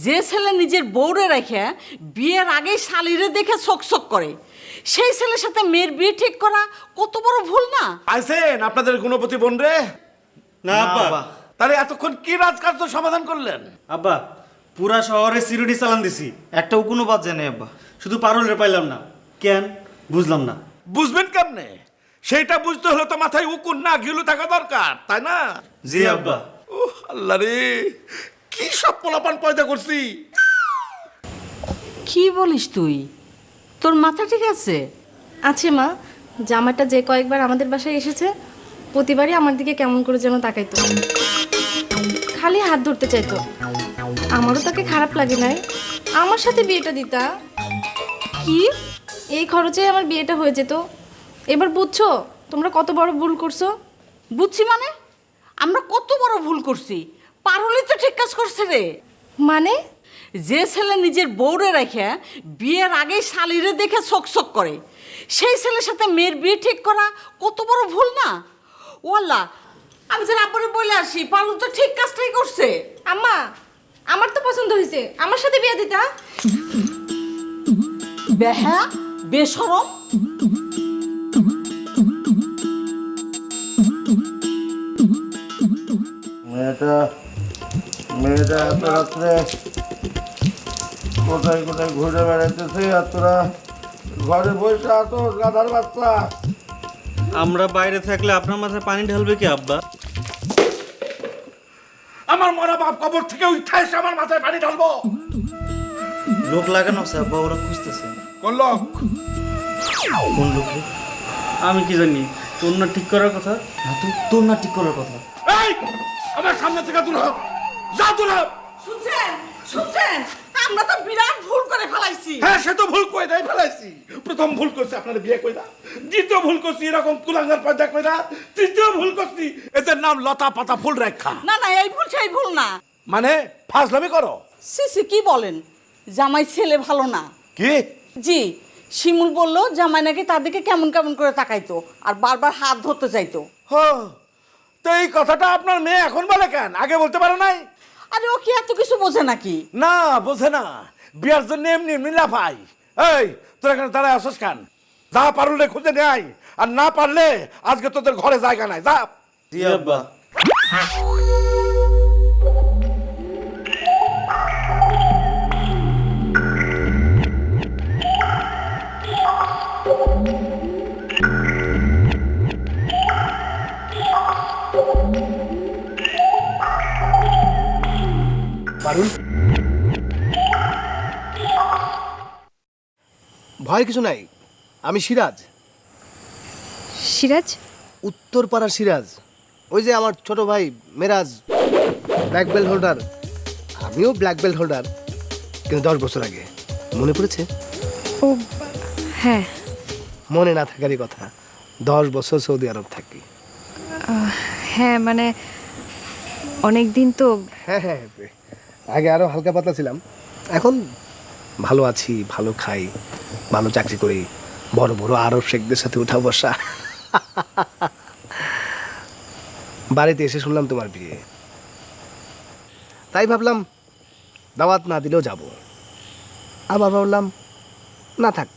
যে ছেলে নিজের বউরে রেখে বিয়ের আগে শালিরে দেখে চকচক করে, সেই ছেলের সাথে মেয়ের বিয়ে ঠিক করা কত বড় ভুল না? আইছেন আপনাদের গুণপতি বোন রে? না আব্বা। তাহলে এতক্ষণ কি রাজকার্য সমাধান করলেন? আব্বা পুরা শহরে সিকিউরিটি চালান দিছি, একটাও কোনো বাদ যায় না আব্বা। শুধু পারুলে পাইলাম না, কেন বুঝলাম না। বুঝবেন কেমনে? সেইটা বুঝতে হলে তো মাথায় উকুন না গিলু থাকা দরকার, তাই না? জি আব্বা। আল্লাহ রে, কি সব পোলাপান পয়দা করছি। কি বলিস তুই? তোর মাথা ঠিক আছে? আছে মা, জামাটা যে কয়েকবার আমাদের বাসায় এসেছে প্রতিবারই আমার দিকে কেমন করে যেন তাকাইতো, খালি হাত ধরতে চাইতো। আমারও তাকে খারাপ লাগে নাই, আমার সাথে বিয়েটা দিতা। কি এই খরচে আমার বিয়েটা হয়ে যেত। এবার বুঝছো তোমরা কত বড় ভুল করছো? বুঝছি মানে? আমরা কত বড় ভুল করছি? পারুলি তো ঠিক কাজ করছে রে। মানে যে ছেলে নিজের বউরে রেখে বিয়ের আগে শালিরে দেখে চকচক করে, সেই ছেলের সাথে মেয়ের বিয়ে ঠিক করা কত বড় ভুল না? ও আল্লাহ, আমি যেন আপরে বলে আসি, পারুল তো ঠিক কাজটাই করছে। আম্মা, আমার তো পছন্দ হয়েছে, আমার সাথে বিয়ে দিতা। বেহা, বেশরম। মেয়েটা এত রাত্রে কোথায় কোথায় ঘুরে বেড়াইতেছে, আর তোরা ঘরে বসে আছো গাধার বাচ্চা। আমরা বাইরে থাকলে আপনার মাথায় পানি ঢালবে কি আব্বা? আমার মরা বাপ কবর থেকে উঠায় এসে আমার মাথায় পানি ঢালবো? লোক লাগানো আছে আব্বা, ওরা খুঁজতেছে। কোন লোক? কোন লোক রে? আমি কি জানি, তোর না ঠিক করার কথা। না তো, তোর না ঠিক করার কথা। এই, আমার সামনে থেকে দূর হ, যা দূর হ। শুনছেন? শুনছেন? আমরা তো বিরাট ভুল করে ফেলাইছি। হ্যাঁ, সে তো ভুল কই দেয় ফেলাইছি। প্রথম ভুল করছি আপনার বিয়ে কইরা, দ্বিতীয় ভুল করছি এরকম কুলাঙ্গার পয়দা কইরা, তৃতীয় ভুল করছি এদের নাম লতা পাতা ফুল রেখা। না না, এই ভুল সেই ভুল না। মানে ফাজলামি করো? সিসি কি বলেন? জামাই ছেলে ভালো না। কি? জি, শিমুল বলল জামাই নাকি তাদেরকে কেমন কেমন করে তাকাইতো আর বারবার হাত ধরতে চাইতো। তো এই কথাটা আপনার মেয়ে এখন বলে কেন? আগে বলতে পারো নাই? আরে ও কি এত কিছু বোঝে নাকি? না, বোঝে না। বিয়ার জন্য এমনি এমনি লাফাই। এই, তোর এখানে দাঁড়ায় আসস কেন? যা পারলে খুঁজে নেয়, আর না পারলে আজকে তোদের ঘরে জায়গা নাই, যা। জি আব্বা। পারুল, ভয় কিছু নাই। আমি সিরাজ, সিরাজ? উত্তরপাড়ার সিরাজ। ওই যে আমার ছোট ভাই মেরাজ ব্ল্যাক বেল্ট হোল্ডার, আমিও ব্ল্যাক বেল্ট হোল্ডার, কিন্তু 10 বছর আগে। মনে পড়েছে? ও হ্যাঁ। মনে না থাকারই কথা, 10 বছর সৌদি আরব থাকি। হ্যাঁ মানে অনেক দিন তো। হ্যাঁ হ্যাঁ, আগে আরো হালকা পাতলা ছিলাম, এখন ভালো আছি, ভালো খাই, ভালো চাকরি করি, বড় বড় আরব শেখদের সাথে উঠা বসা। বাড়িতে এসে শুনলাম তোমার বিয়ে, তাই ভাবলাম দাওয়াত না দিলেও যাব। আবার ভাবলাম না থাক,